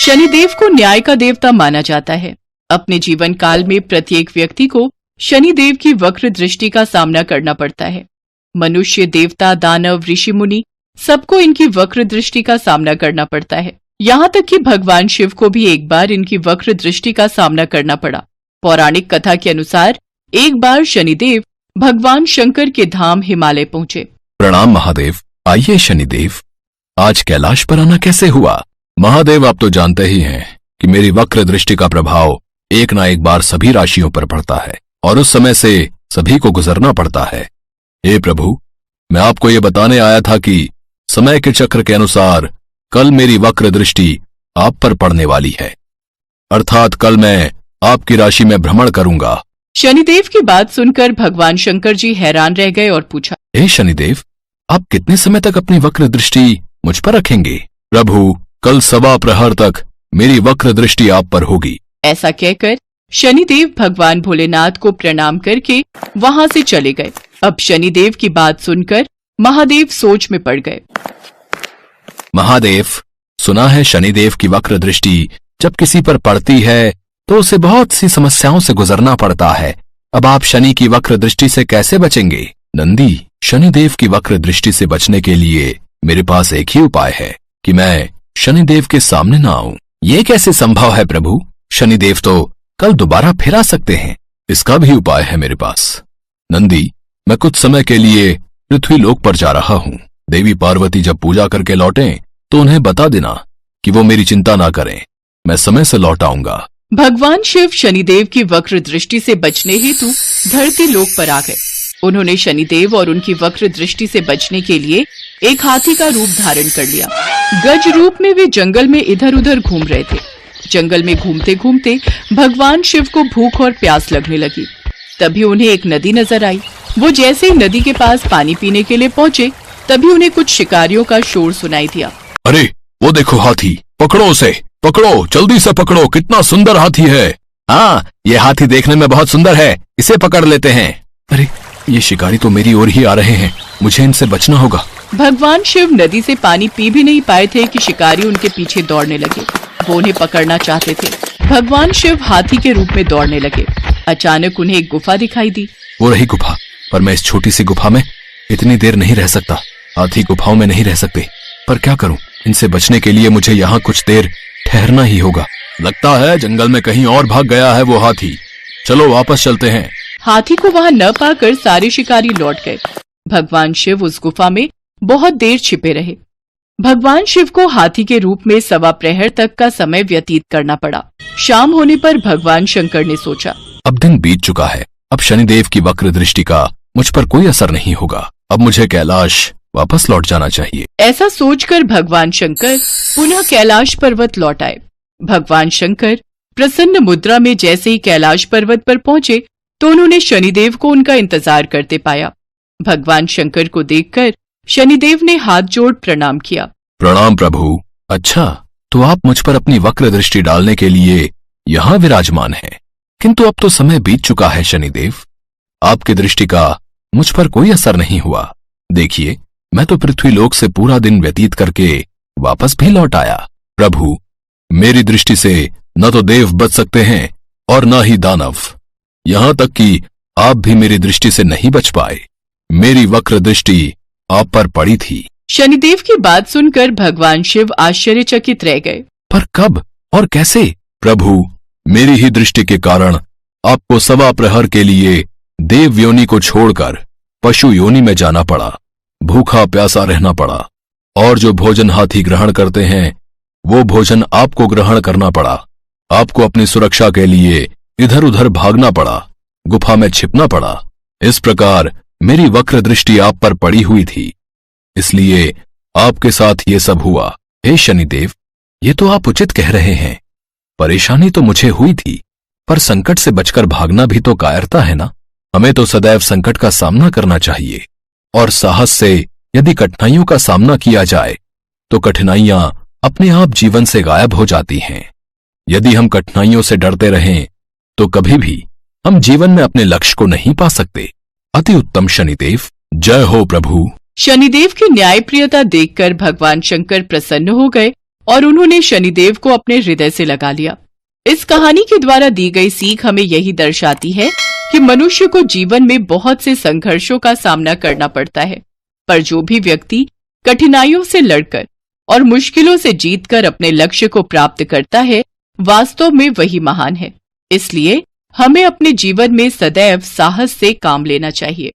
शनिदेव को न्याय का देवता माना जाता है। अपने जीवन काल में प्रत्येक व्यक्ति को शनिदेव की वक्र दृष्टि का सामना करना पड़ता है। मनुष्य, देवता, दानव, ऋषि, मुनि सबको इनकी वक्र दृष्टि का सामना करना पड़ता है। यहाँ तक कि भगवान शिव को भी एक बार इनकी वक्र दृष्टि का सामना करना पड़ा। पौराणिक कथा के अनुसार एक बार शनिदेव भगवान शंकर के धाम हिमालय पहुंचे। प्रणाम महादेव। आइए शनिदेव, आज कैलाश पर आना कैसे हुआ? महादेव, आप तो जानते ही हैं कि मेरी वक्र दृष्टि का प्रभाव एक ना एक बार सभी राशियों पर पड़ता है और उस समय से सभी को गुजरना पड़ता है। हे प्रभु, मैं आपको ये बताने आया था कि समय के चक्र के अनुसार कल मेरी वक्र दृष्टि आप पर पड़ने वाली है, अर्थात कल मैं आपकी राशि में भ्रमण करूंगा। शनिदेव की बात सुनकर भगवान शंकर जी हैरान रह गए और पूछा, हे शनिदेव, आप कितने समय तक अपनी वक्र दृष्टि मुझ पर रखेंगे? प्रभु, कल 1.25 प्रहर तक मेरी वक्र दृष्टि आप पर होगी। ऐसा कहकर शनिदेव भगवान भोलेनाथ को प्रणाम करके वहां से चले गए। अब शनिदेव की बात सुनकर महादेव सोच में पड़ गए। महादेव, सुना है शनिदेव की वक्र दृष्टि जब किसी पर पड़ती है तो उसे बहुत सी समस्याओं से गुजरना पड़ता है। अब आप शनि की वक्र दृष्टि से कैसे बचेंगे? नंदी, शनिदेव की वक्र दृष्टि से बचने के लिए मेरे पास एक ही उपाय है कि मैं शनिदेव के सामने ना आऊं। ये कैसे संभव है प्रभु? शनिदेव तो कल दोबारा फिर आ सकते हैं। इसका भी उपाय है मेरे पास। नंदी, मैं कुछ समय के लिए पृथ्वी लोक पर जा रहा हूँ। देवी पार्वती जब पूजा करके लौटें तो उन्हें बता देना कि वो मेरी चिंता ना करें, मैं समय से लौट आऊंगा। भगवान शिव शनिदेव की वक्र दृष्टि से बचने हेतु धरती लोक पर आ गए। उन्होंने शनिदेव और उनकी वक्र दृष्टि से बचने के लिए एक हाथी का रूप धारण कर लिया। गज रूप में वे जंगल में इधर उधर घूम रहे थे। जंगल में घूमते घूमते भगवान शिव को भूख और प्यास लगने लगी। तभी उन्हें एक नदी नजर आई। वो जैसे ही नदी के पास पानी पीने के लिए पहुँचे तभी उन्हें कुछ शिकारियों का शोर सुनाई दिया। अरे वो देखो हाथी, पकड़ो उसे, पकड़ो, जल्दी से पकड़ो, कितना सुंदर हाथी है। हाँ, ये हाथी देखने में बहुत सुंदर है, इसे पकड़ लेते हैं। अरे ये शिकारी तो मेरी ओर ही आ रहे हैं, मुझे इनसे बचना होगा। भगवान शिव नदी से पानी पी भी नहीं पाए थे कि शिकारी उनके पीछे दौड़ने लगे। वो उन्हें पकड़ना चाहते थे। भगवान शिव हाथी के रूप में दौड़ने लगे। अचानक उन्हें एक गुफा दिखाई दी। वो रही गुफा, पर मैं इस छोटी सी गुफा में इतनी देर नहीं रह सकता। हाथी गुफाओं में नहीं रह सकते, पर क्या करूं? इनसे बचने के लिए मुझे यहाँ कुछ देर ठहरना ही होगा। लगता है जंगल में कहीं और भाग गया है वो हाथी। चलो वापस चलते हैं। हाथी को वहाँ न पाकर सारे शिकारी लौट गए। भगवान शिव उस गुफा में बहुत देर छिपे रहे। भगवान शिव को हाथी के रूप में 1.25 प्रहर तक का समय व्यतीत करना पड़ा। शाम होने पर भगवान शंकर ने सोचा, अब दिन बीत चुका है, अब शनिदेव की वक्र दृष्टि का मुझ पर कोई असर नहीं होगा। अब मुझे कैलाश वापस लौट जाना चाहिए। ऐसा सोचकर भगवान शंकर पुनः कैलाश पर्वत लौट आए। भगवान शंकर प्रसन्न मुद्रा में जैसे ही कैलाश पर्वत पर पहुंचे तो उन्होंने शनिदेव को उनका इंतजार करते पाया। भगवान शंकर को देखकर शनिदेव ने हाथ जोड़ प्रणाम किया। प्रणाम प्रभु। अच्छा, तो आप मुझ पर अपनी वक्र दृष्टि डालने के लिए यहाँ विराजमान हैं। किंतु अब तो समय बीत चुका है शनिदेव, आपकी दृष्टि का मुझ पर कोई असर नहीं हुआ। देखिए, मैं तो पृथ्वी लोक से पूरा दिन व्यतीत करके वापस भी लौट आया। प्रभु, मेरी दृष्टि से न तो देव बच सकते हैं और न ही दानव। यहाँ तक कि आप भी मेरी दृष्टि से नहीं बच पाए। मेरी वक्र दृष्टि आप पर पड़ी थी। शनिदेव की बात सुनकर भगवान शिव आश्चर्यचकित रह गए। पर कब और कैसे? प्रभु, मेरी ही दृष्टि के कारण आपको 1.25 प्रहर के लिए देव योनि को छोड़कर पशु योनि में जाना पड़ा। भूखा प्यासा रहना पड़ा और जो भोजन हाथी ग्रहण करते हैं वो भोजन आपको ग्रहण करना पड़ा। आपको अपनी सुरक्षा के लिए इधर उधर भागना पड़ा, गुफा में छिपना पड़ा। इस प्रकार मेरी वक्र दृष्टि आप पर पड़ी हुई थी, इसलिए आपके साथ ये सब हुआ। हे शनिदेव, ये तो आप उचित कह रहे हैं। परेशानी तो मुझे हुई थी, पर संकट से बचकर भागना भी तो कायरता है ना। हमें तो सदैव संकट का सामना करना चाहिए और साहस से यदि कठिनाइयों का सामना किया जाए तो कठिनाइयां अपने आप जीवन से गायब हो जाती हैं। यदि हम कठिनाइयों से डरते रहें तो कभी भी हम जीवन में अपने लक्ष्य को नहीं पा सकते। अति उत्तम शनिदेव, जय हो प्रभु। शनिदेव की न्यायप्रियता देखकर भगवान शंकर प्रसन्न हो गए और उन्होंने शनिदेव को अपने हृदय से लगा लिया। इस कहानी के द्वारा दी गई सीख हमें यही दर्शाती है कि मनुष्य को जीवन में बहुत से संघर्षों का सामना करना पड़ता है, पर जो भी व्यक्ति कठिनाइयों से लड़कर और मुश्किलों से जीतकर अपने लक्ष्य को प्राप्त करता है, वास्तव में वही महान है। इसलिए हमें अपने जीवन में सदैव साहस से काम लेना चाहिए।